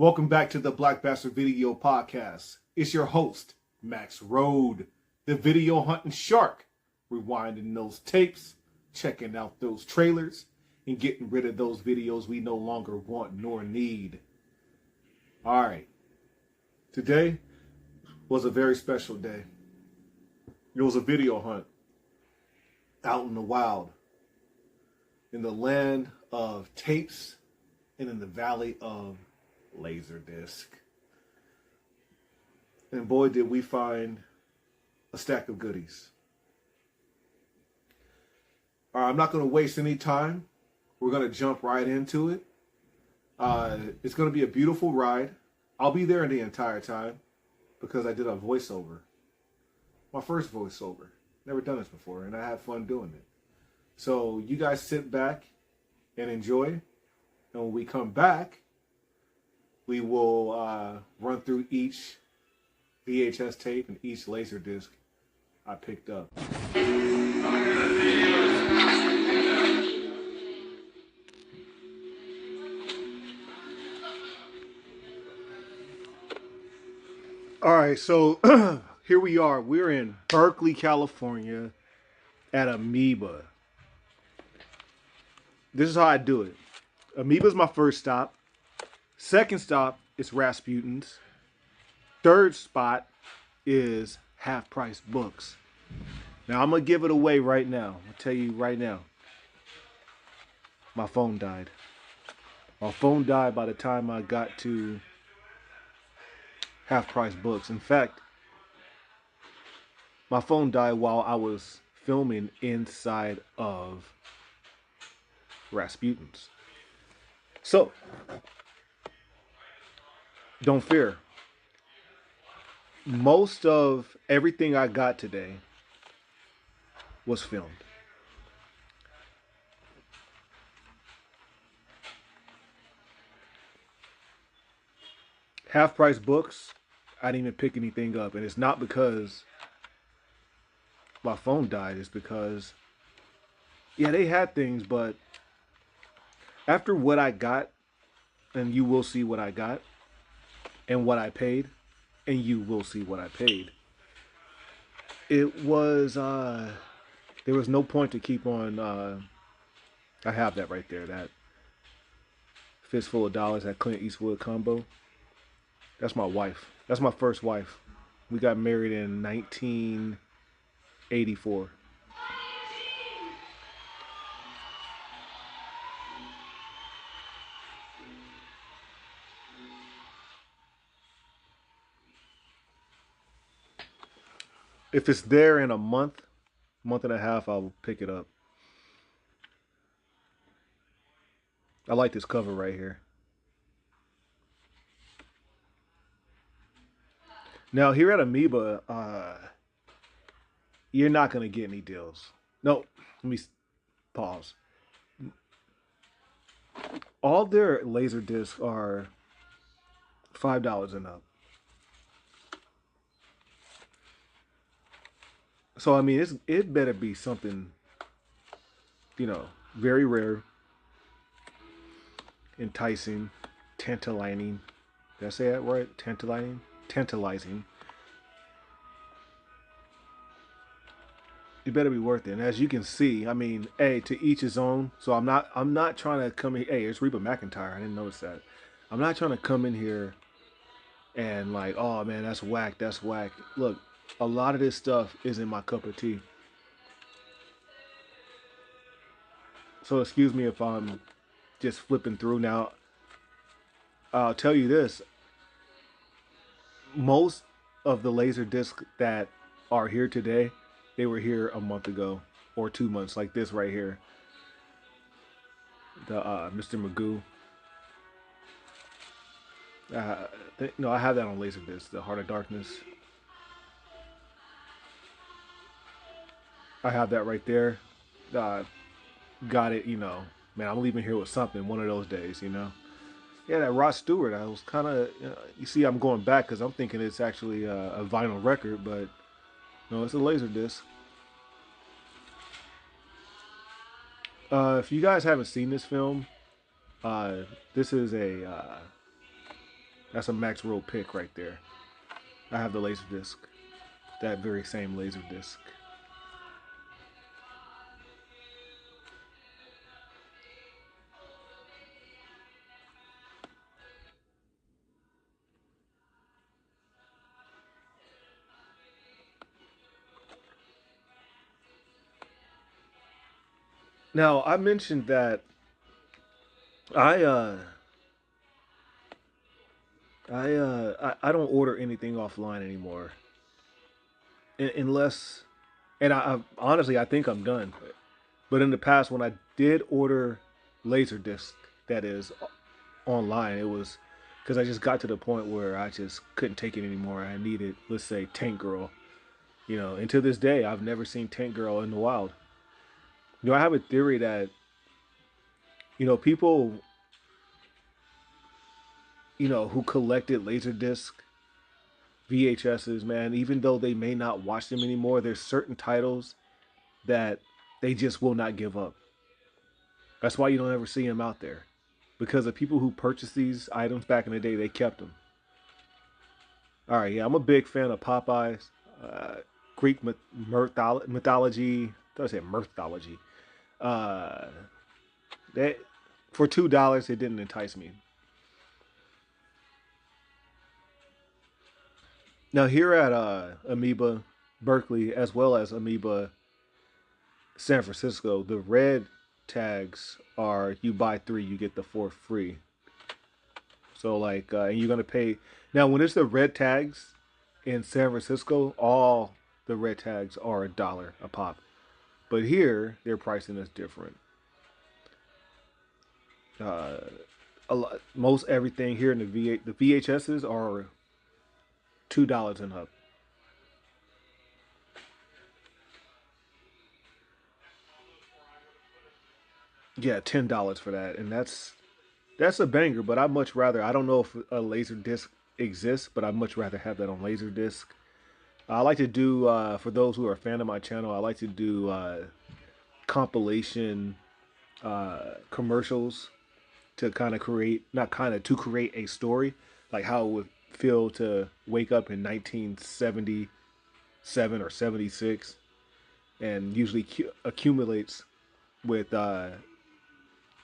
Welcome back to the Black Basterd Video Podcast. It's your host, Max Road, the video hunting shark, rewinding those tapes, checking out those trailers, and getting rid of those videos we no longer want nor need. All right. Today was a very special day. It was a video hunt out in the wild, in the land of tapes and in the valley of Laserdisc. And boy, did we find a stack of goodies. All right, I'm not going to waste any time. We're going to jump right into it. It's going to be a beautiful ride. I'll be there the entire time because I did a voiceover. My first voiceover. Never done this before, and I had fun doing it. So you guys sit back and enjoy. And when we come back, we will run through each VHS tape and each Laserdisc I picked up. All right, so here we are. We're in Berkeley, California at Amoeba. This is how I do it. Amoeba's my first stop. Second stop is Rasputin's. Third spot is Half Price Books. Now, I'm going to give it away right now. I'll tell you right now. My phone died. My phone died by the time I got to Half Price Books. In fact, my phone died while I was filming inside of Rasputin's. So, don't fear. Most of everything I got today was filmed. Half Price Books, I didn't even pick anything up. And it's not because my phone died. It's because, yeah, they had things, but after what I got, and you will see what I got, and what I paid, and you will see what I paid. It was, there was no point to keep on, I have that right there, that fistful of dollars, that Clint Eastwood combo. That's my wife. That's my first wife. We got married in 1984. If it's there in a month and a half, I'll pick it up. I like this cover right here. Now, here at Amoeba, you're not going to get any deals. No, let me pause. All their Laserdiscs are $5 and up. So, I mean, it better be something, very rare, enticing, tantalizing. Did I say that right? Tantalizing? Tantalizing. It better be worth it. And as you can see, I mean, hey, to each his own. So I'm not trying to come in. Hey, it's Reba McEntire. I didn't notice that. I'm not trying to come in here and like, oh man, that's whack. That's whack. Look. A lot of this stuff isn't my cup of tea. So excuse me if I'm just flipping through now. I'll tell you this. Most of the Laserdiscs that are here today, they were here a month ago or 2 months, like this right here. The Mr. Magoo. No, I have that on Laserdisc, The Heart of Darkness. I have that right there. Got it, man, I'm leaving here with something one of those days, Yeah, that Rod Stewart, I was kind of, you see I'm going back because I'm thinking it's actually a vinyl record, but no, it's a Laserdisc. If you guys haven't seen this film, this is a That's a Max Roll pick right there. I have the Laserdisc. That very same Laserdisc. Now, I mentioned that I uh I don't order anything offline anymore unless, and I honestly I think I'm done. But in the past, when I did order Laserdisc, that is online, it was because I just got to the point where I just couldn't take it anymore. I needed, let's say, Tank Girl. You know, and to this day, I've never seen Tank Girl in the wild. You know, I have a theory that people who collected Laserdisc VHSs, man, even though they may not watch them anymore, there's certain titles that they just will not give up. That's why you don't ever see them out there. Because the people who purchased these items back in the day, they kept them. All right, yeah, I'm a big fan of Popeyes, uh, Greek mythology. Did I say mythology? Uh, that for $2, it didn't entice me. Now here at Amoeba Berkeley, as well as Amoeba San Francisco, the red tags are you buy three, you get the fourth free. So like, and you're gonna pay. Now when it's the red tags in San Francisco, all the red tags are $1 a pop. But here, their pricing is different. Uh, most everything here in the VHSs are $2 and up. Yeah, $10 for that, and that's a banger. But I much rather. I don't know if a laser disc exists, but I much rather have that on laser disc. I like to do for those who are a fan of my channel. I like to do compilation commercials to kind of create, not kind of, to create a story, like how it would feel to wake up in 1977 or 76, and usually accumulates with the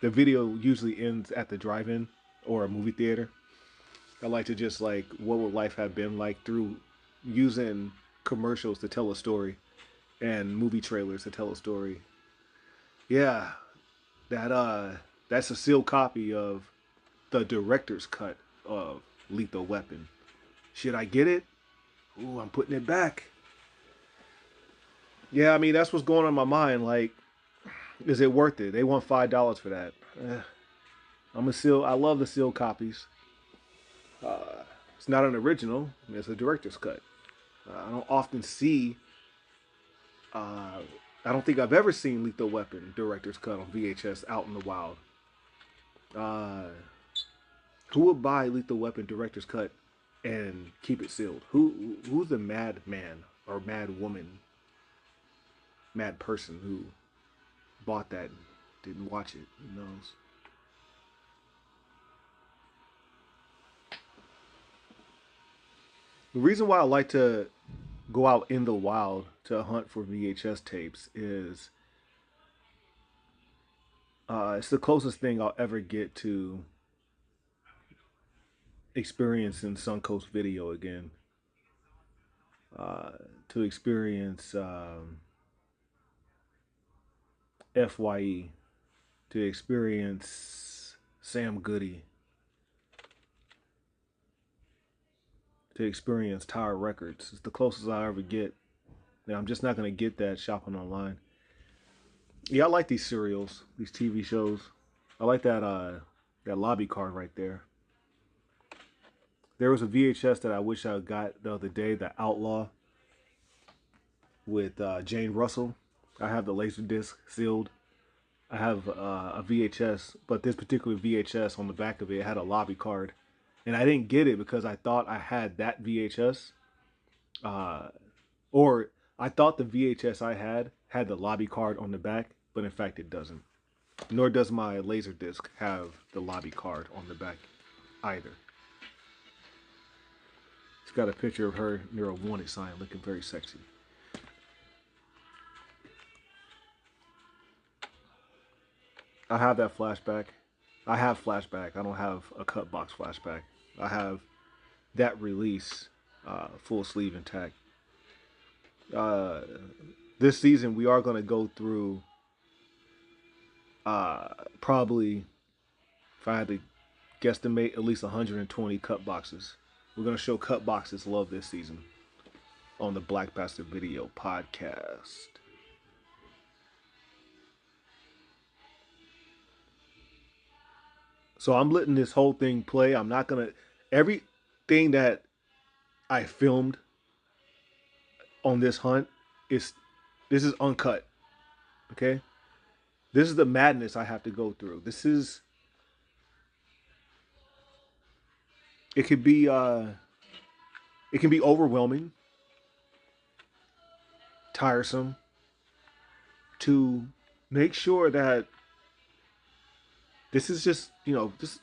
video usually ends at the drive-in or a movie theater. I like to just like, what would life have been like through using commercials to tell a story and movie trailers to tell a story. Yeah, that that's a sealed copy of the director's cut of Lethal Weapon. Should I get it? Ooh, I'm putting it back. Yeah, I mean that's what's going on in my mind. Like, is it worth it? They want $5 for that. I'm a seal. I love the sealed copies. It's not an original. It's a director's cut. I don't often see. Uh, I don't think I've ever seen Lethal Weapon director's cut on VHS out in the wild. Uh, who would buy Lethal Weapon director's cut and keep it sealed? Who's the mad man or mad woman, mad person who bought that and didn't watch it? Who knows? The reason why I like to go out in the wild to hunt for VHS tapes is it's the closest thing I'll ever get to experiencing Suncoast Video again. Uh, to experience FYE, to experience Sam Goody, to experience Tower Records. It's the closest I'll ever get. Now, I'm just not going to get that shopping online. Yeah, I like these serials, these TV shows. I like that lobby card right there. There was a VHS that I wish I got the other day, The Outlaw, with Jane Russell. I have the Laserdisc sealed. I have a VHS, but this particular VHS on the back of it had a lobby card, and I didn't get it because I thought I had that VHS, uh, or I thought the VHS I had the lobby card on the back, but in fact it doesn't. Nor does my Laserdisc have the lobby card on the back either. It's got a picture of her near a wanted sign looking very sexy. I have that flashback. I have flashback. I don't have a cut box flashback. I have that release full sleeve intact. Uh, this season we are going to go through probably, if I had to guesstimate, at least 120 cut boxes. We're going to show cut boxes love this season on the Black Basterd Video podcast. So I'm letting this whole thing play. I'm not going to... Everything that I filmed on this hunt is... This is uncut. Okay? This is the madness I have to go through. This is... It can be overwhelming, tiresome, to make sure that this is just, this,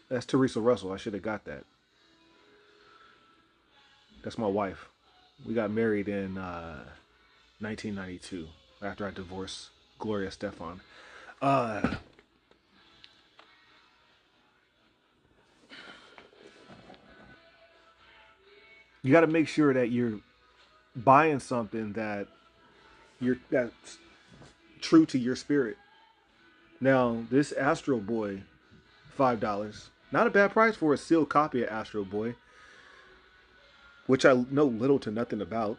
that's Teresa Russell. I should have got that. That's my wife. We got married in 1992 after I divorced Gloria Estefan. You got to make sure that you're buying something that's true to your spirit. Now, this Astro Boy, $5. Not a bad price for a sealed copy of Astro Boy, which I know little to nothing about,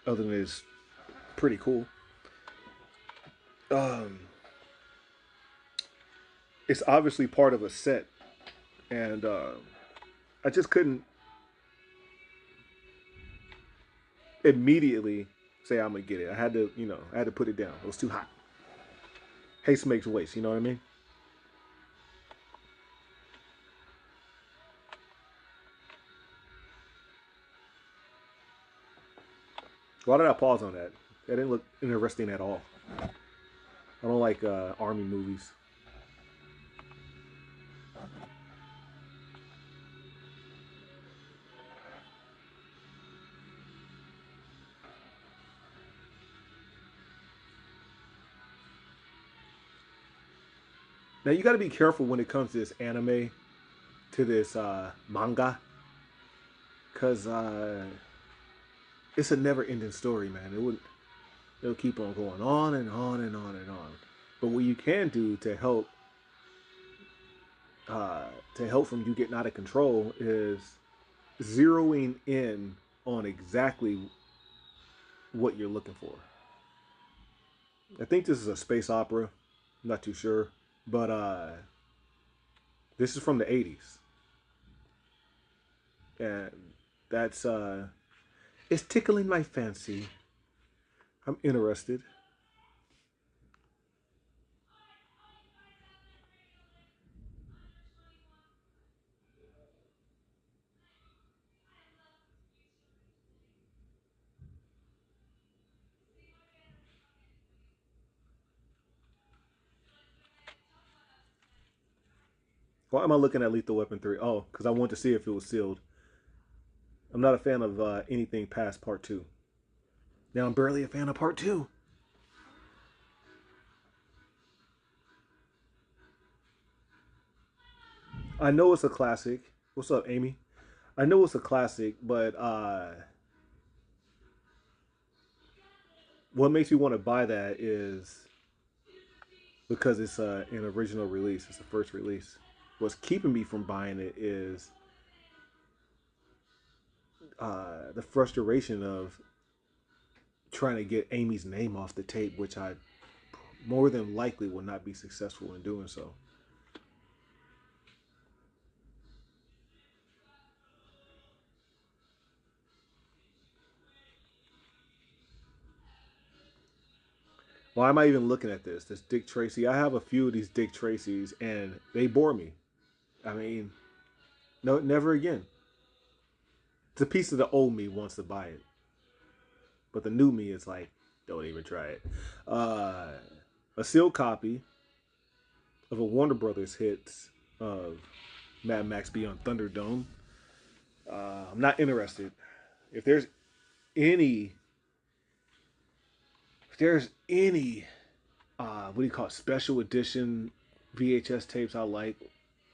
other than it's pretty cool. It's obviously part of a set, and I just couldn't immediately say I'm gonna get it. I had to, I had to put it down. It was too hot. Haste makes waste, you know what I mean? Why did I pause on that? That didn't look interesting at all. I don't like army movies. Now you got to be careful when it comes to this anime, to this manga, because it's a never-ending story, man. It'll keep on going on and on and on and on. But what you can do to help from you getting out of control is zeroing in on exactly what you're looking for. I think this is a space opera. I'm not too sure. But this is from the 80s. And that's it's tickling my fancy. I'm interested. Why am I looking at Lethal Weapon 3? Oh, because I wanted to see if it was sealed. I'm not a fan of anything past part 2. Now I'm barely a fan of part 2. I know it's a classic. What's up, Amy? I know it's a classic, but what makes me want to buy that is because it's an original release. It's the first release. What's keeping me from buying it is the frustration of trying to get Amy's name off the tape, which I more than likely will not be successful in doing so. Why am I even looking at this? This Dick Tracy. I have a few of these Dick Tracys, and they bore me. I mean, no, never again. It's a piece of the old me wants to buy it, but the new me is like, don't even try it. A sealed copy of a Warner Brothers hits of Mad Max Beyond Thunderdome. I'm not interested. If there's any, if there's any, what do you call it, special edition VHS tapes I like,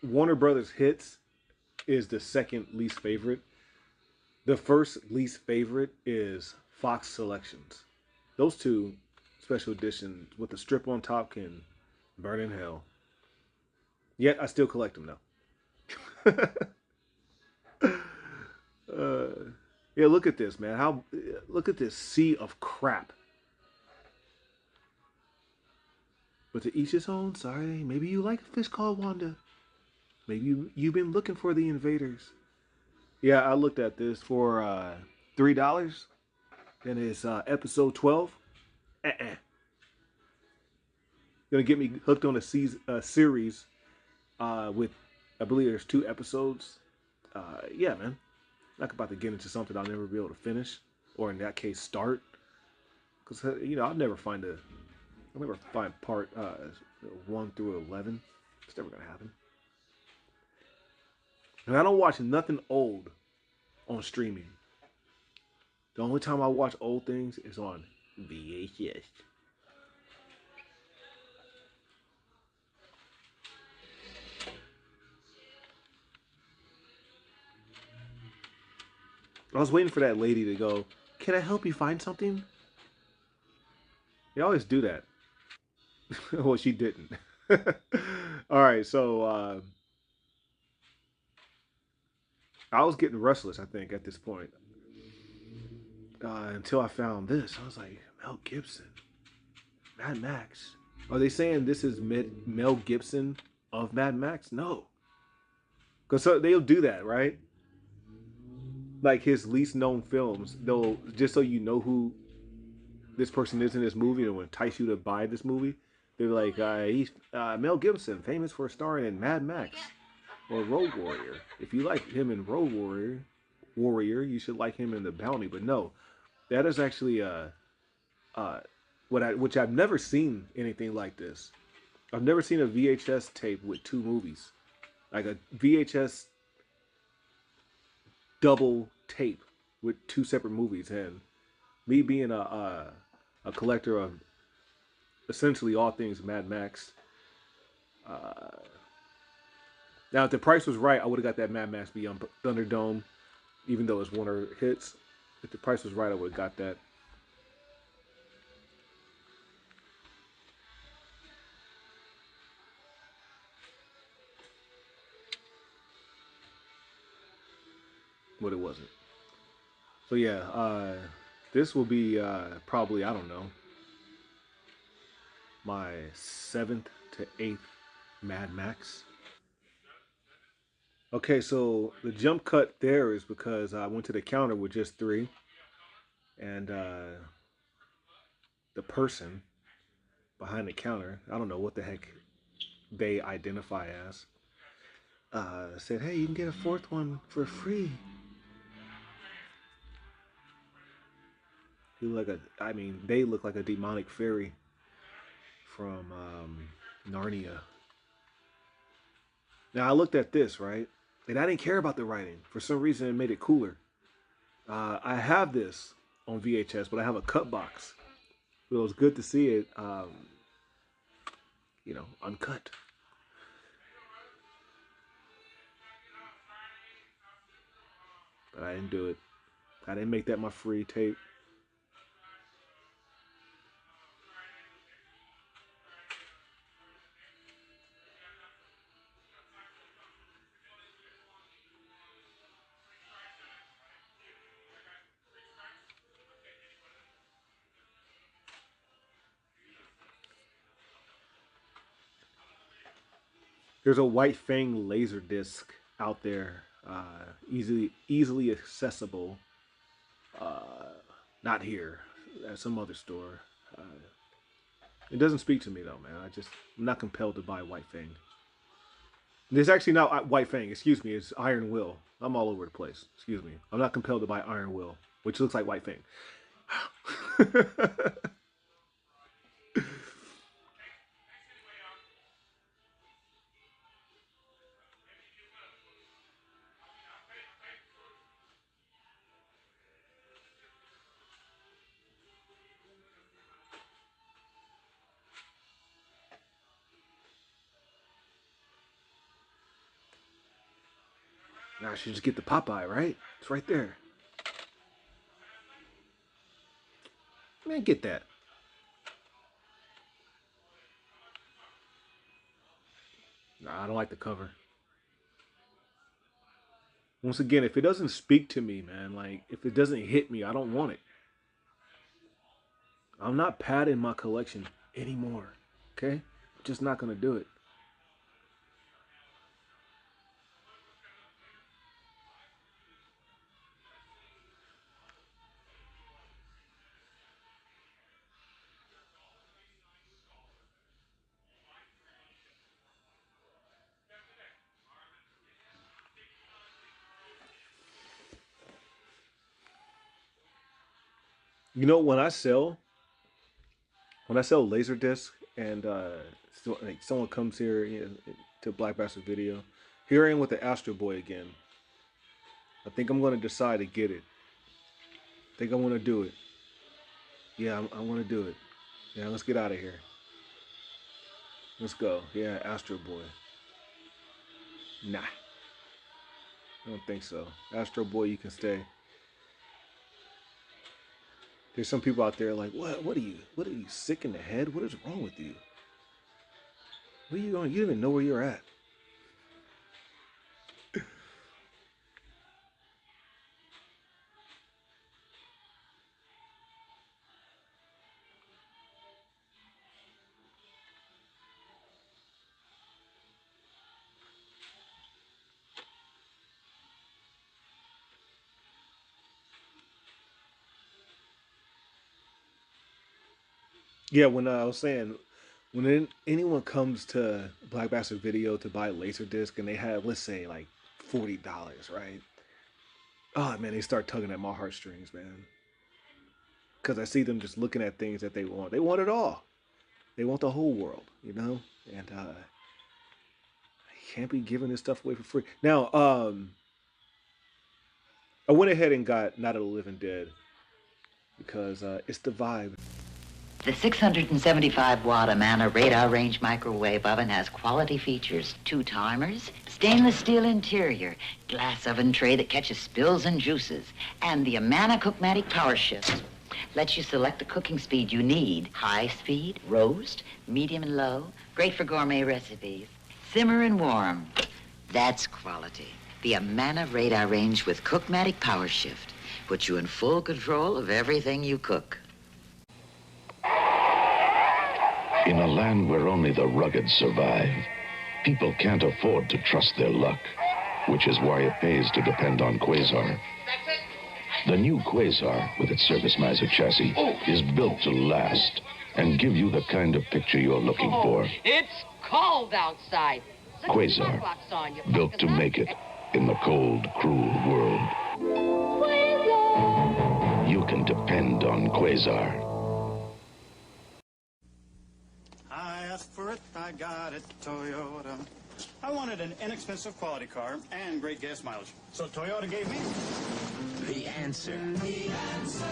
Warner Brothers Hits is the second least favorite. The first least favorite is Fox Selections. Those two special editions with the strip on top can burn in hell. Yet I still collect them though. Yeah, look at this, man. How look at this sea of crap. But to each his own. Sorry, maybe you like a fish called Wanda. Maybe you've been looking for the invaders. Yeah, I looked at this for $3, and it's episode 12. Uh-uh. Gonna get me hooked on a series with, I believe there's 2 episodes. Yeah, man. Not about to get into something I'll never be able to finish, or in that case, start. Because I'll never find part 1 through 11. It's never gonna happen. And I don't watch nothing old on streaming. The only time I watch old things is on VHS. I was waiting for that lady to go, "Can I help you find something?" They always do that. Well, she didn't. All right, so I was getting restless, I think, at this point. Until I found this. I was like, Mel Gibson, Mad Max. Are they saying this is Mel Gibson of Mad Max? No. Because they'll do that, right? Like his least known films, they'll, just so you know who this person is in this movie and will entice you to buy this movie. They're like, he's Mel Gibson, famous for starring in Mad Max or Road Warrior. If you like him in Warrior, you should like him in The Bounty. But no, that is actually uh, which I've never seen anything like this. I've never seen a VHS tape with 2 movies, like a VHS double tape with 2 separate movies. And me being a collector of essentially all things Mad Max. Uh, Now, if the price was right, I would have got that Mad Max Beyond Thunderdome, even though it's Warner Hits. If the price was right, I would have got that. But it wasn't. So yeah, this will be probably, I don't know, my 7th to 8th Mad Max. Okay, so the jump cut there is because I went to the counter with just 3, and the person behind the counter, I don't know what the heck they identify as, said, "Hey, you can get a 4th one for free." They look like a demonic fairy from Narnia. Now I looked at this, right, and I didn't care about the writing. For some reason, it made it cooler. I have this on VHS, but I have a cut box. It was good to see it, uncut. But I didn't do it. I didn't make that my free tape. There's a White Fang laser disc out there, easily accessible. Not here, at some other store. Uh, it doesn't speak to me though, man. I'm not compelled to buy White Fang. It's actually not White Fang. Excuse me. It's Iron Will. I'm all over the place. Excuse me. I'm not compelled to buy Iron Will, which looks like White Fang. Now I should just get the Popeye, right? It's right there. Man, get that. Nah, I don't like the cover. Once again, if it doesn't speak to me, man, like if it doesn't hit me, I don't want it. I'm not padding my collection anymore. Okay? I'm just not gonna do it. You know, when I sell Laserdisc and so, like, someone comes here, you know, to Black Bastard Video, here I am with the Astro Boy again. I think I'm going to decide to get it. I think I want to do it. Yeah, I want to do it. Yeah, let's get out of here. Let's go. Yeah, Astro Boy. Nah, I don't think so. Astro Boy, you can stay. There's some people out there like, what? What are you? What are you, sick in the head? What is wrong with you? Where are you going? You don't even know where you're at. Yeah, when I was saying, when anyone comes to Black Bastard Video to buy Laserdisc and they have, let's say, like $40, right? Oh man, they start tugging at my heartstrings, man. Because I see them just looking at things that they want. They want it all. They want the whole world, you know. And I can't be giving this stuff away for free. Now, I went ahead and got Night of the Living Dead because it's the vibe. The 675-watt Amana radar range microwave oven has quality features. 2 timers, stainless steel interior, glass oven tray that catches spills and juices, and the Amana Cookmatic power shift lets you select the cooking speed you need. High speed, roast, medium and low, great for gourmet recipes. Simmer and warm. That's quality. The Amana radar range with Cookmatic power shift puts you in full control of everything you cook. In a land where only the rugged survive, people can't afford to trust their luck, which is why it pays to depend on Quasar. The new Quasar, with its Service Miser chassis, is built to last and give you the kind of picture you're looking for. It's cold outside. Quasar, built to make it in the cold, cruel world. Quasar! You can depend on Quasar. For it, I got it, Toyota. I wanted an inexpensive quality car and great gas mileage. So Toyota gave me The Answer. The Answer.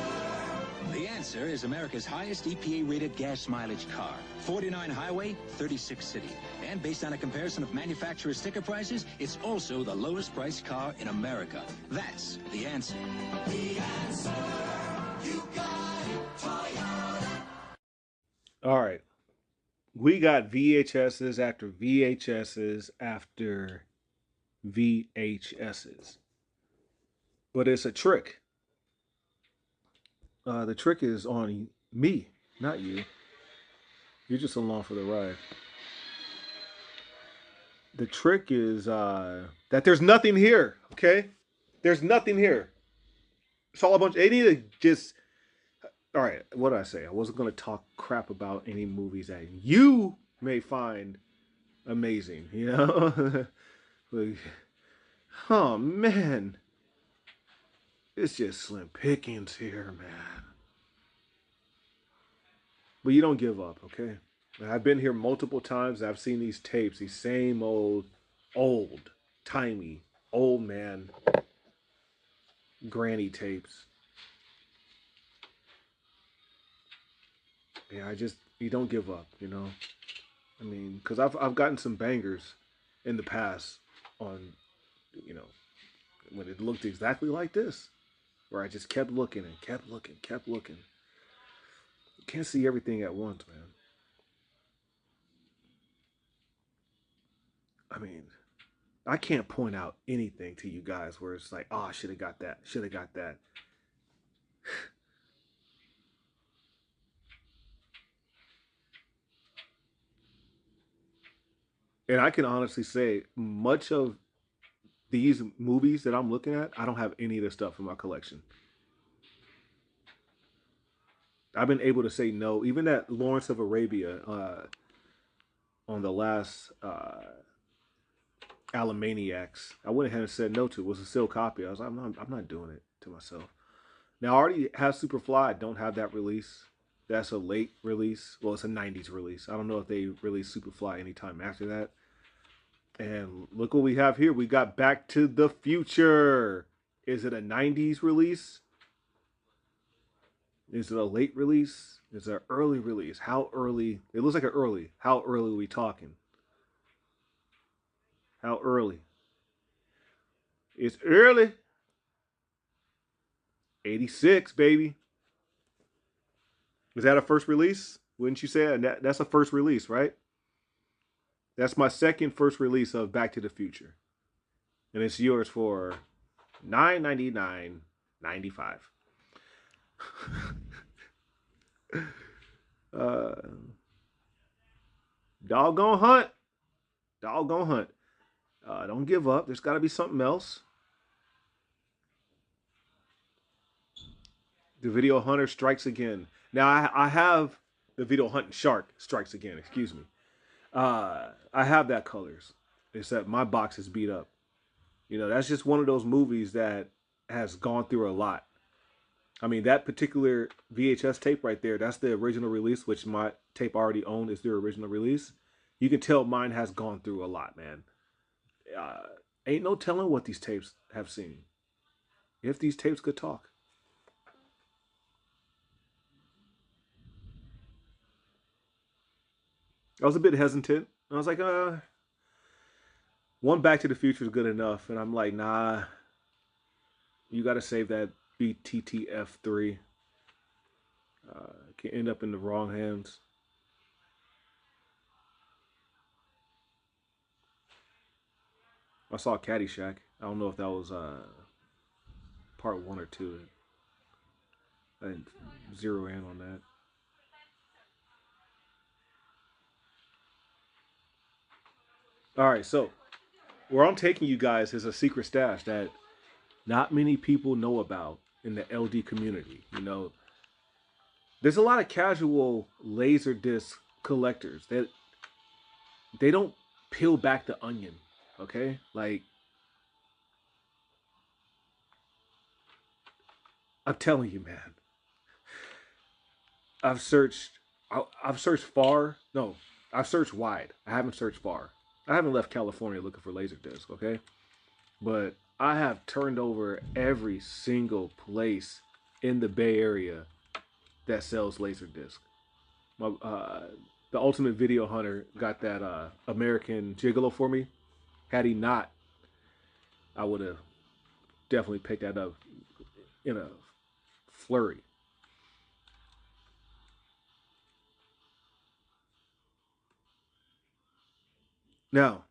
The Answer is America's highest EPA-rated gas mileage car. 49 highway, 36 city. And based on a comparison of manufacturer sticker prices, it's also the lowest priced car in America. That's The Answer. The Answer. You got it, Toyota. All right. We got VHSs after VHSs after VHSs. But it's a trick. The trick is on me, not you. You're just along for the ride. The trick is that there's nothing here, okay? There's nothing here. It's all a bunch. They need to just... All right, what did I say? I wasn't going to talk crap about any movies that you may find amazing, you know? Like, oh, man. It's just slim pickings here, man. But you don't give up, okay? I've been here multiple times. I've seen these tapes, these same old, timey, old man granny tapes. Yeah, you don't give up, you know? I mean, because I've gotten some bangers in the past on, you know, when it looked exactly like this, where I just kept looking and kept looking, kept looking. You can't see everything at once, man. I mean, I can't point out anything to you guys where it's like, oh, I should have got that, should have got that. And I can honestly say, much of these movies that I'm looking at, I don't have any of this stuff in my collection. I've been able to say no. Even that Lawrence of Arabia on the last Alamaniacs, I went ahead and said no to. It was a sealed copy. I was like, I'm not doing it to myself. Now, I already have Superfly. I don't have that release. That's a late release. Well, it's a 90s release. I don't know if they released Superfly anytime after that. And look what we have here. We got Back to the Future. Is it a 90s release? Is it a late release? Is it an early release? How early? It looks like an early. How early are we talking? How early? It's early. 86, baby. Is that a first release? Wouldn't you say that's a first release, right? That's my second first release of Back to the Future. And it's yours for $9.99.95. Doggone hunt. Doggone hunt. Don't give up. There's got to be something else. The Video Hunter strikes again. Now, I have the Video Hunting Shark strikes again. Excuse me. I have that colors. Except my box is beat up. You know, that's just one of those movies that has gone through a lot. I mean, that particular VHS tape right there, that's the original release, which my tape already owned is the original release. You can tell mine has gone through a lot, man. Ain't no telling what these tapes have seen. If these tapes could talk. I was a bit hesitant. I was like, one Back to the Future is good enough. And I'm like, nah, you got to save that BTTF3. Can end up in the wrong hands. I saw Caddyshack. I don't know if that was part 1 or 2. I didn't zero in on that. All right, so where I'm taking you guys is a secret stash that not many people know about in the LD community. You know, there's a lot of casual Laserdisc collectors that they don't peel back the onion. Okay, like I'm telling you, man. I've searched far. No, I've searched wide. I haven't searched far. I haven't left California looking for Laserdisc, okay? But I have turned over every single place in the Bay Area that sells Laserdisc. The Ultimate Video Hunter got that American Gigolo for me. Had he not, I would have definitely picked that up in a flurry. Now,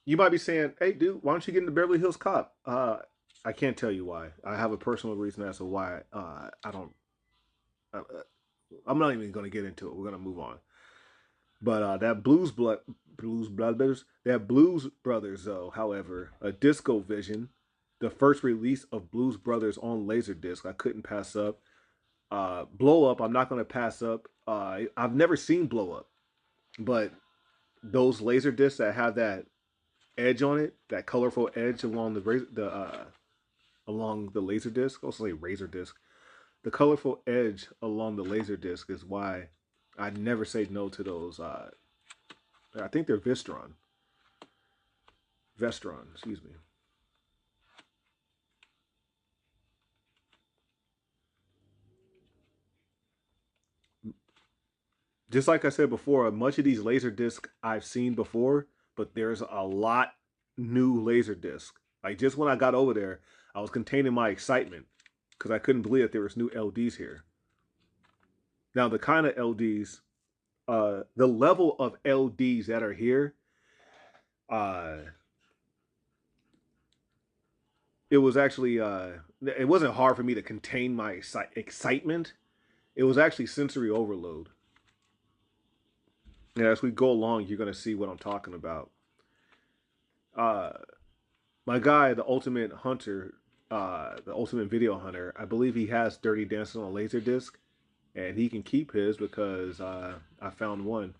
you might be saying, hey, dude, why don't you get into Beverly Hills Cop? I can't tell you why. I have a personal reason as to why I don't. I'm not even going to get into it. We're going to move on. But that Blues Brothers, though, however, a Disco Vision, the first release of Blues Brothers on Laserdisc, I couldn't pass up. Blow Up, I'm not going to pass up. I've never seen Blow Up, but those Laserdiscs that have that edge on it, that colorful edge along along the Laserdisc, I'll say razor disc, the colorful edge along the Laserdisc is why I'd never say no to those. I think they're Vestron, excuse me. Just like I said before, much of these Laserdisc I've seen before, but there's a lot new Laserdisc Like, just when I got over there, I was containing my excitement because I couldn't believe that there was new LDs here. Now, the kind of LDs, the level of LDs that are here, it was actually, it wasn't hard for me to contain my excitement. It was actually sensory overload. And as we go along, you're going to see what I'm talking about. My guy, the Ultimate Hunter, the Ultimate Video Hunter, I believe he has Dirty Dancing on Laserdisc. And he can keep his because I found one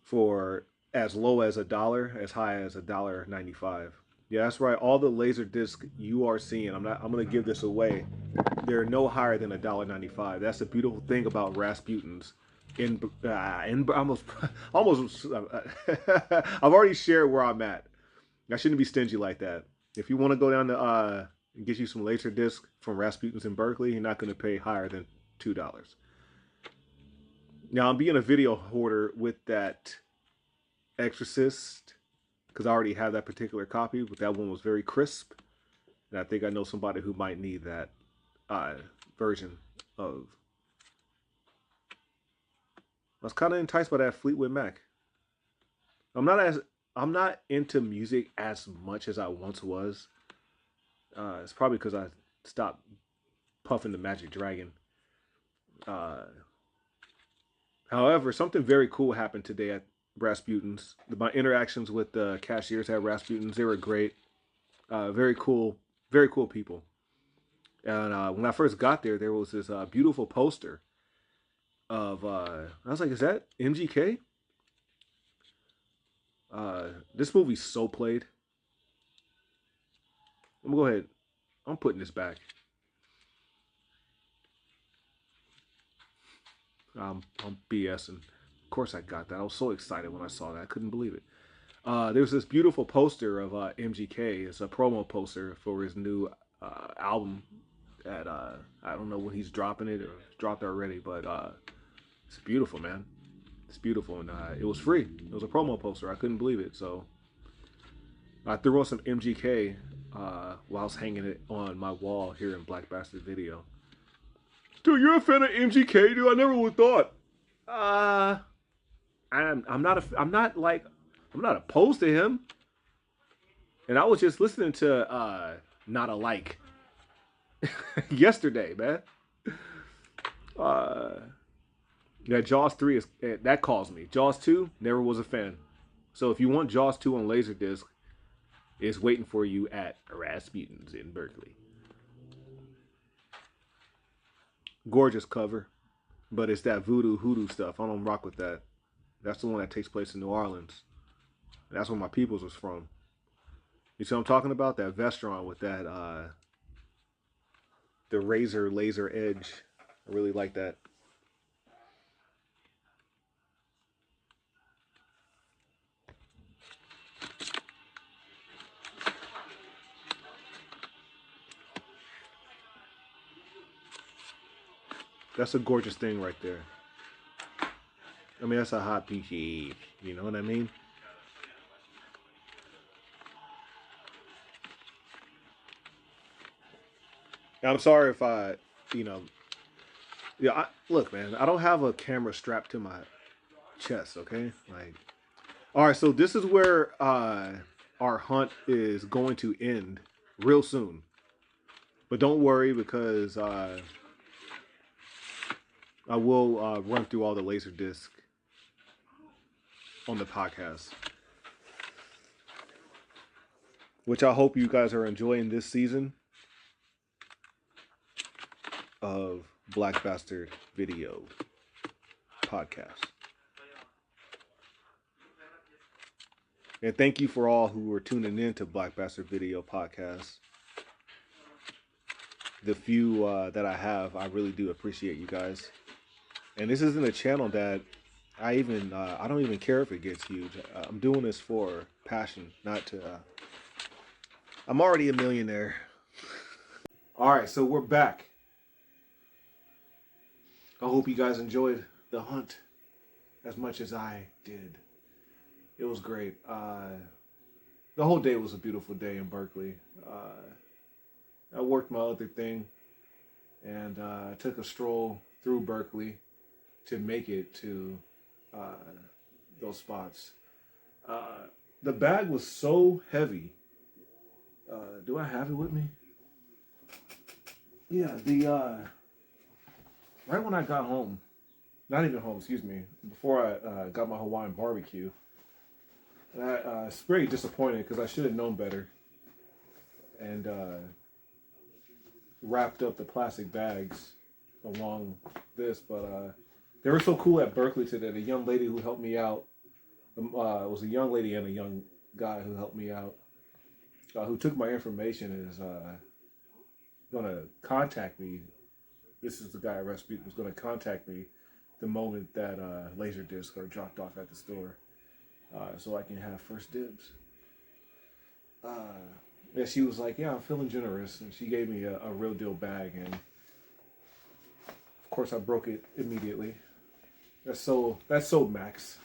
for as low as $1, as high as $1.95. Yeah, that's right. All the Laserdisc you are seeing, I'm gonna give this away. They're no higher than $1.95. That's the beautiful thing about Rasputin's. Almost, I've already shared where I'm at. I shouldn't be stingy like that. If you want to go down to and get you some Laserdisc from Rasputin's in Berkeley, you're not going to pay higher than $2. Now I'm being a video hoarder with that Exorcist because I already have that particular copy, but that one was very crisp, and I think I know somebody who might need that version of. I was kind of enticed by that Fleetwood Mac. I'm not into music as much as I once was. It's probably because I stopped puffing the Magic Dragon. However, something very cool happened today at Rasputin's. My interactions with the cashiers at Rasputin's, they were great. Very cool people. And when I first got there, there was this beautiful poster of, I was like, is that MGK? This movie's so played. I'm gonna go ahead. I'm putting this back. I'm BSing. Of course I got that. I was so excited when I saw that. I couldn't believe it. There's this beautiful poster of MGK. It's a promo poster for his new album that I don't know when he's dropping it or it's dropped already, but it's beautiful, man. It's beautiful, and it was free. It was a promo poster. I couldn't believe it, so I threw on some MGK while I was hanging it on my wall here in Black Basterd Video. Dude, you're a fan of MGK, dude? I never would have thought. I'm not opposed to him. And I was just listening to Not Alike yesterday, man. Yeah, Jaws 3 is that calls me. Jaws 2, never was a fan. So if you want Jaws 2 on Laserdisc, it's waiting for you at Rasputin's in Berkeley. Gorgeous cover, but it's that voodoo hoodoo stuff. I don't rock with that. That's the one that takes place in New Orleans. That's where my peoples was from. You see what I'm talking about? That Vestron with that the razor laser edge. I really like that. That's a gorgeous thing right there. I mean, that's a hot peachy. You know what I mean? I'm sorry if I, look, man, I don't have a camera strapped to my chest, okay? Like, all right, so this is where our hunt is going to end real soon. But don't worry because I will run through all the Laserdisc on the podcast. Which I hope you guys are enjoying this season of Black Basterd Video Podcast. And thank you for all who are tuning in to Black Basterd Video Podcast. The few that I have, I really do appreciate you guys. And this isn't a channel that I don't even care if it gets huge. I'm doing this for passion, not to... I'm already a millionaire. All right, so we're back. I hope you guys enjoyed the hunt as much as I did. It was great. The the whole day was a beautiful day in Berkeley. I worked my other thing, and I took a stroll through Berkeley to make it to those spots. The bag was so heavy. Do I have it with me? Yeah, right when I got home, not even home, excuse me, before I got my Hawaiian barbecue, I was very disappointed because I should have known better, and wrapped up the plastic bags along this, but they were so cool at Berkeley today. The young lady who helped me out, it was a young lady and a young guy who helped me out, who took my information, is going to contact me. This is the guy at Rasputin who's going to contact me the moment that Laserdisc are dropped off at the store, so I can have first dibs. Yeah, she was like, yeah, I'm feeling generous, and she gave me a real deal bag, and of course I broke it immediately. That's so Max.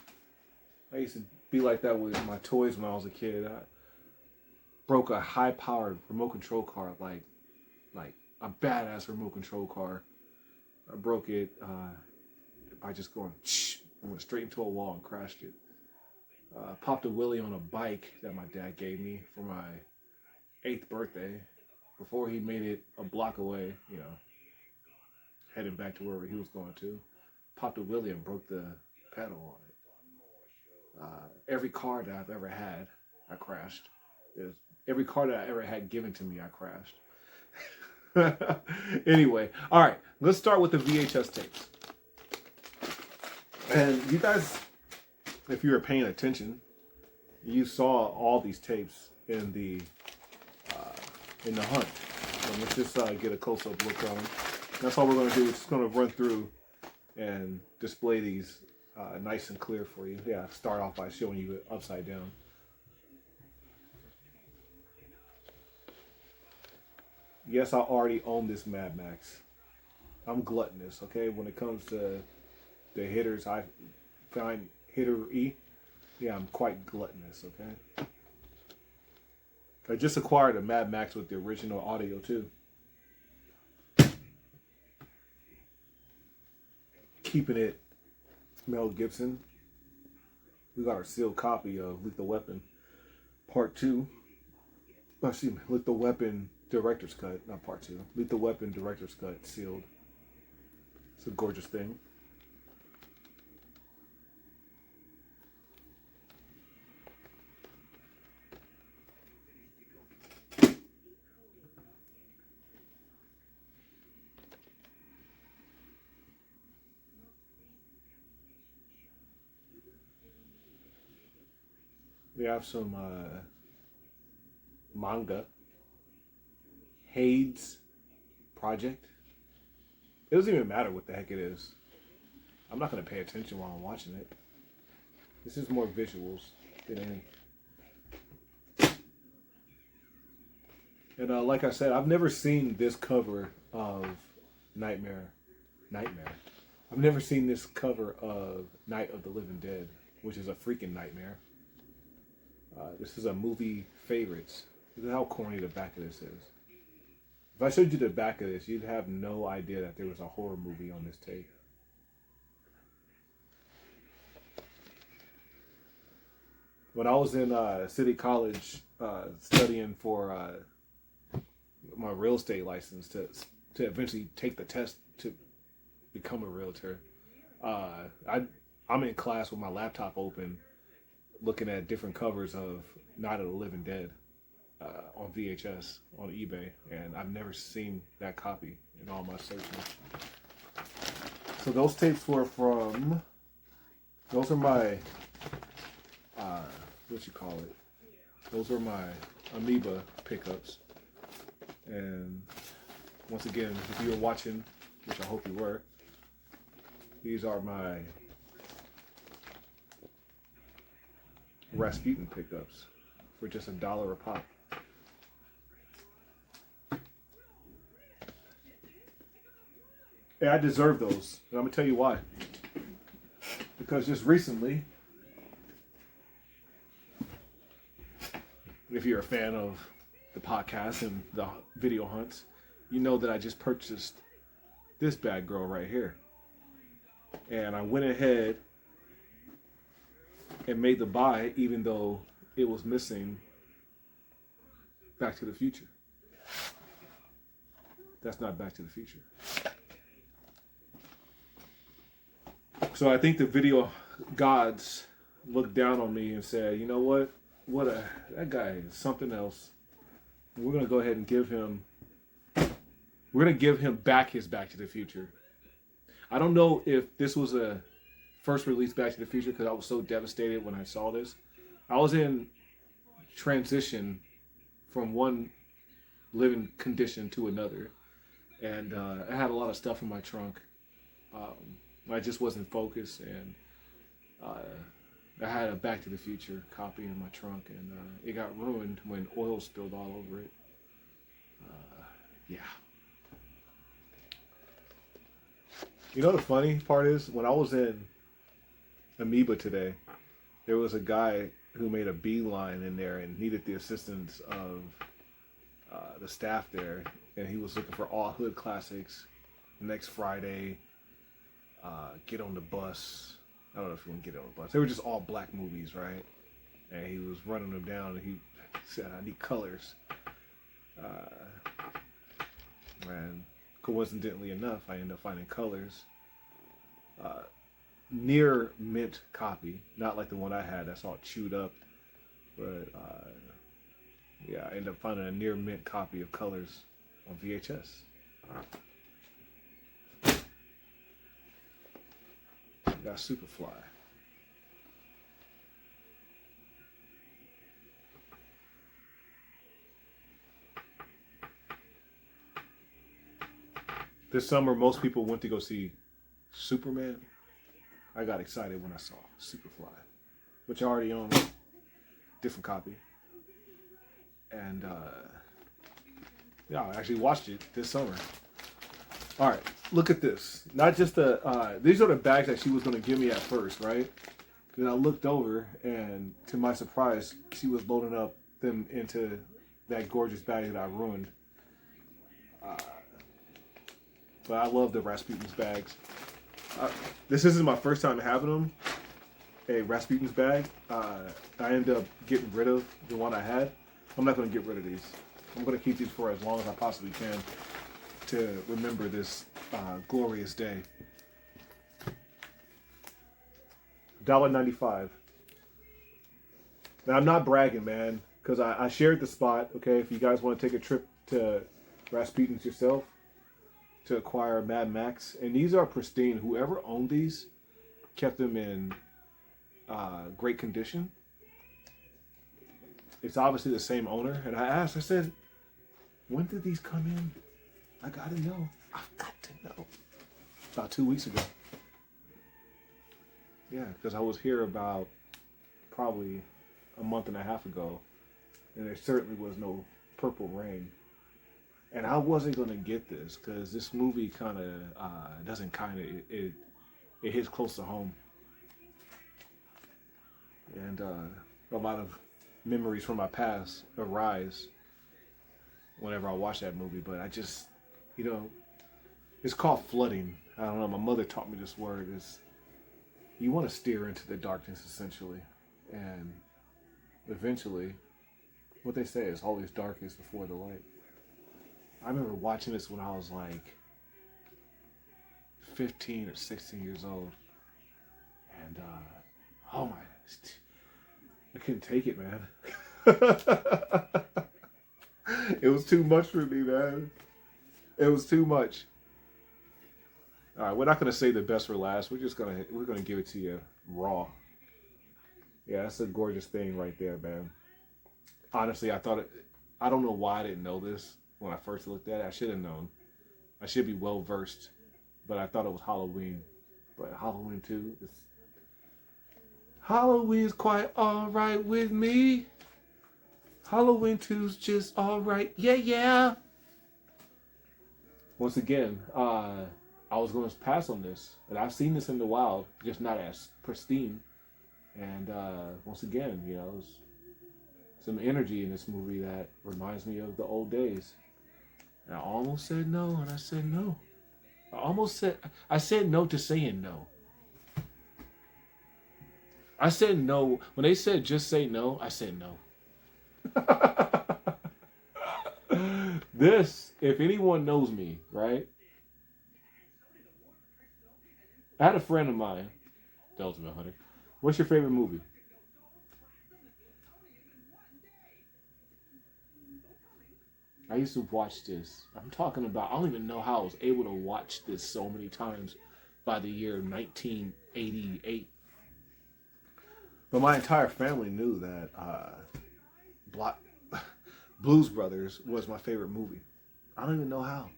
I used to be like that with my toys when I was a kid. I broke a high-powered remote control car, like a badass remote control car. I broke it by just going, and went straight into a wall and crashed it. Popped a wheelie on a bike that my dad gave me for my 8th birthday, before he made it a block away, heading back to wherever he was going to. Popped a wheelie and broke the pedal on it. Every car that I've ever had, I crashed. Every car that I ever had given to me, I crashed. Anyway, all right, let's start with the VHS tapes. And you guys, if you were paying attention, you saw all these tapes in the hunt. So let's just get a close-up look on them. That's all we're going to do. We're just going to run through and display these nice and clear for you. Yeah, start off by showing you it upside down. Yes, I already own this Mad Max. I'm gluttonous, okay? When it comes to the hitters, I find hitter E. Yeah, I'm quite gluttonous, okay? I just acquired a Mad Max with the original audio, too. Keeping it Mel Gibson. We got our sealed copy of Lethal Weapon Part 2. Oh, excuse me, Lethal Weapon Director's Cut, not Part 2. Lethal Weapon Director's Cut, sealed. It's a gorgeous thing. We have some manga. Hades Project. It doesn't even matter what the heck it is. I'm not going to pay attention while I'm watching it. This is more visuals than any. And like I said, I've never seen this cover of Nightmare. I've never seen this cover of Night of the Living Dead, which is a freaking nightmare. This is a movie favorites. Look at how corny the back of this is. If I showed you the back of this, you'd have no idea that there was a horror movie on this tape. When I was in City College studying for my real estate license to eventually take the test to become a realtor, I'm in class with my laptop open, looking at different covers of Night of the Living Dead on VHS on eBay, and I've never seen that copy in all my searching. So those tapes were from, those are my those are my Amoeba pickups. And once again, if you were watching, which I hope you were, these are my Rasputin pickups for just $1 a pop. Yeah, I deserve those, and I'm gonna tell you why. Because just recently, if you're a fan of the podcast and the video hunts, you know that I just purchased this bad girl right here. And I went ahead and made the buy even though it was missing Back to the Future. That's not Back to the Future. So I think the video gods looked down on me and said, you know what? That guy is something else. We're going to go ahead and give him back his Back to the Future. I don't know if this was a first release Back to the Future because I was so devastated when I saw this. I was in transition from one living condition to another. And I had a lot of stuff in my trunk. I just wasn't focused, and I had a Back to the Future copy in my trunk, and it got ruined when oil spilled all over it. Yeah. You know the funny part is, when I was in Amoeba today, there was a guy who made a beeline in there and needed the assistance of the staff there, and he was looking for all hood classics. Next Friday, Get on the Bus. I don't know if you want to get on the bus. They were just all black movies, right? And he was running them down, and he said, I need colors. And coincidentally enough, I ended up finding colors. Near mint copy, not like the one I had that's all chewed up, but yeah, I ended up finding a near mint copy of Colors on VHS. Got Superfly. This summer, most people went to go see Superman. I got excited when I saw Superfly, which I already own, different copy. And yeah, I actually watched it this summer. All right, look at this. Not just the, these are the bags that she was going to give me at first, right? Then I looked over, and to my surprise, she was loading up them into that gorgeous bag that I ruined. But I love the Rasputin's bags. This isn't my first time having them, a Rasputin's bag. I ended up getting rid of the one I had. I'm not going to get rid of these. I'm going to keep these for as long as I possibly can to remember this glorious day. $1.95. Now, I'm not bragging, man, because I shared the spot, okay? If you guys want to take a trip to Rasputin's yourself to acquire Mad Max. And these are pristine. Whoever owned these kept them in great condition. It's obviously the same owner. And I asked, I said, when did these come in? I gotta know. I've got to know. About 2 weeks ago. Yeah, because I was here about probably a month and a half ago, and there certainly was no Purple Rain. And I wasn't going to get this because this movie kind of doesn't it hits close to home. And a lot of memories from my past arise whenever I watch that movie. But I just, it's called flooding. I don't know, my mother taught me this word. Is you want to steer into the darkness, essentially. And eventually, what they say is always darkest before the light. I remember watching this when I was like 15 or 16 years old. And, oh my, I couldn't take it, man. It was too much for me, man. It was too much. All right, we're not going to say the best for last. We're going to give it to you raw. Yeah, that's a gorgeous thing right there, man. Honestly, I don't know why I didn't know this when I first looked at it. I should have known. I should be well versed, but I thought it was Halloween. But Halloween 2 is... Halloween's quite alright with me. Halloween 2's just alright. Yeah. Once again, I was going to pass on this. And I've seen this in the wild, just not as pristine. And once again, some energy in this movie that reminds me of the old days. And I almost said no, and I said no. I said no to saying no. I said no. When they said just say no, I said no. This, if anyone knows me, right? I had a friend of mine, the Ultimate Hunter. What's your favorite movie? I used to watch this. I'm talking about, I don't even know how I was able to watch this so many times by the year 1988. But my entire family knew that Blues Brothers was my favorite movie. I don't even know how.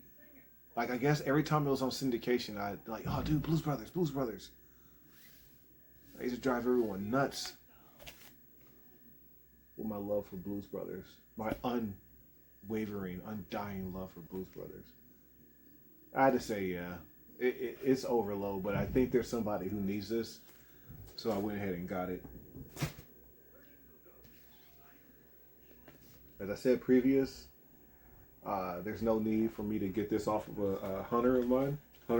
Like, I guess every time it was on syndication, I'd like, oh, dude, Blues Brothers, Blues Brothers. I used to drive everyone nuts with my love for Blues Brothers. My unwavering, undying love for Blues Brothers. I had to say, yeah, it's overload, but I think there's somebody who needs this, so I went ahead and got it. As I said previous, there's no need for me to get this off of a hunter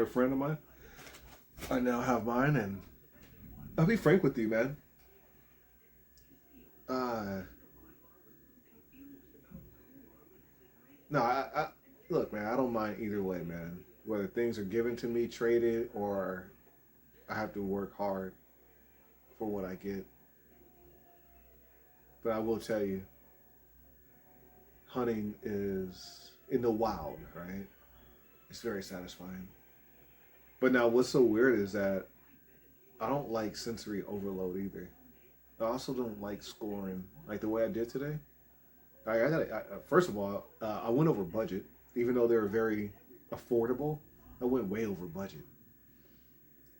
friend of mine. I now have mine, and I'll be frank with you, man. No, I look, man, I don't mind either way, man. Whether things are given to me, traded, or I have to work hard for what I get. But I will tell you, hunting is in the wild, right? It's very satisfying. But now what's so weird is that I don't like sensory overload either. I also don't like scoring like the way I did today. First of all, I went over budget. Even though they were very affordable, I went way over budget.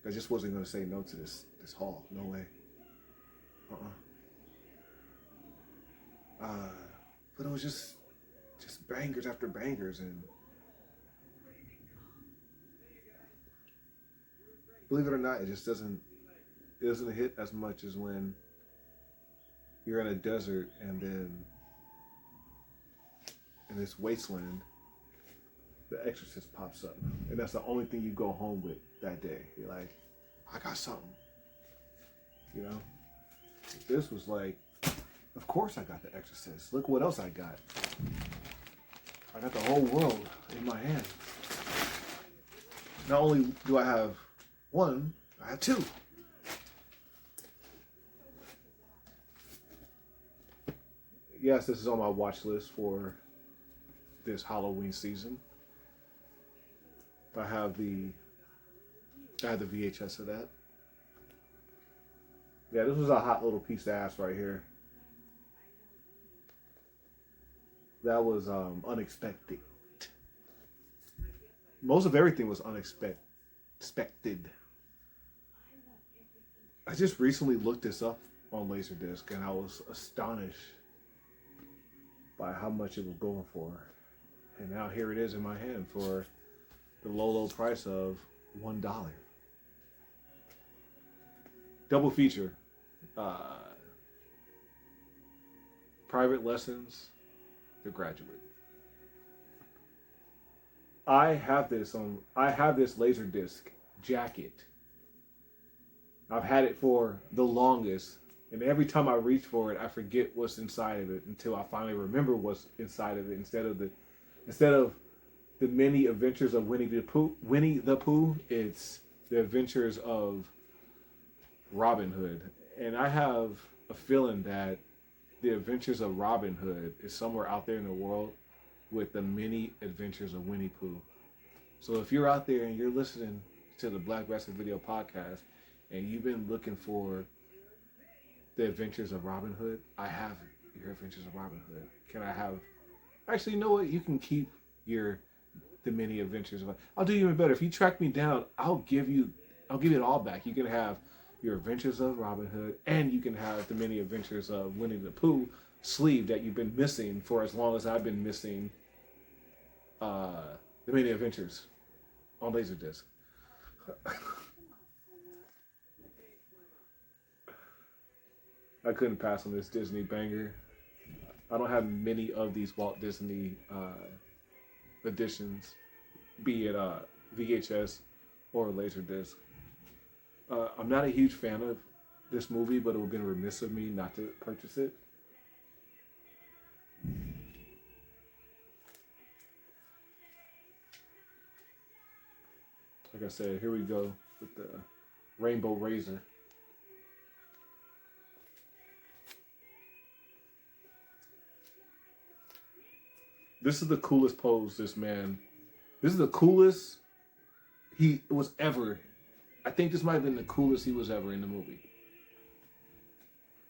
I just wasn't going to say no to this haul. No way. But it was just bangers after bangers, and believe it or not, it doesn't hit as much as when you're in a desert and then in this wasteland, The Exorcist pops up, and that's the only thing you go home with that day. You're like, I got something, you know. This was like, of course I got The Exorcist. Look what else I got. I got the whole world in my hand. Not only do I have one, I have two. Yes, this is on my watch list for this Halloween season. I have the VHS of that. Yeah, this was a hot little piece of ass right here. That was unexpected. Most of everything was unexpected. I just recently looked this up on Laserdisc, and I was astonished by how much it was going for. And now here it is in my hand for the low price of $1. Double feature. Private Lessons, The Graduate. I have this Laserdisc jacket. I've had it for the longest, and every time I reach for it, I forget what's inside of it until I finally remember what's inside of it. Instead of the many adventures of Winnie the Pooh, it's the adventures of Robin Hood. And I have a feeling that the adventures of Robin Hood is somewhere out there in the world with the many adventures of Winnie Pooh. So if you're out there and you're listening to the Black Basterd Video Podcast and you've been looking for the adventures of Robin Hood, I have your adventures of Robin Hood. Can I have... Actually, you know what? You can keep the many adventures of... I'll do you even better. If you track me down, I'll give you it all back. You can have your adventures of Robin Hood, and you can have the many adventures of Winnie the Pooh sleeve that you've been missing for as long as I've been missing the many adventures on Laserdisc. I couldn't pass on this Disney banger. I don't have many of these Walt Disney editions, be it VHS or Laserdisc. I'm not a huge fan of this movie, but it would have been remiss of me not to purchase it. Like I said, here we go with the Rainbow Razor. This is the coolest pose this is the coolest he was ever. I think this might have been the coolest he was ever in the movie.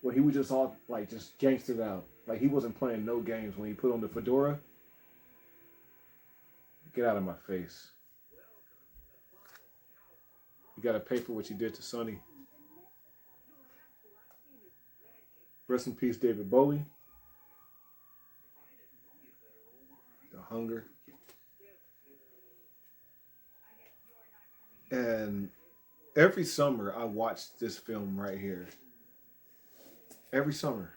Where he was just all like just gangstered out. Like he wasn't playing no games when he put on the fedora. Get out of my face. You gotta pay for what you did to Sonny. Rest in peace, David Bowie. The Hunger. And every summer I watch this film right here. Every summer.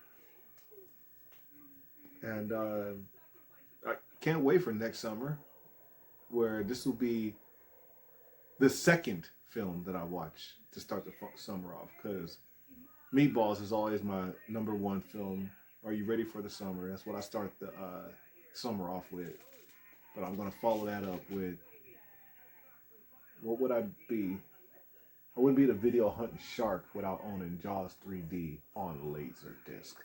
And I can't wait for next summer, where this will be the second film that I watch to start the summer off, because Meatballs is always my #1 film. Are you ready for the summer? That's what I start the summer off with. But I'm going to follow that up with, what would I be? I wouldn't be the video hunting shark without owning Jaws 3D on Laserdisc.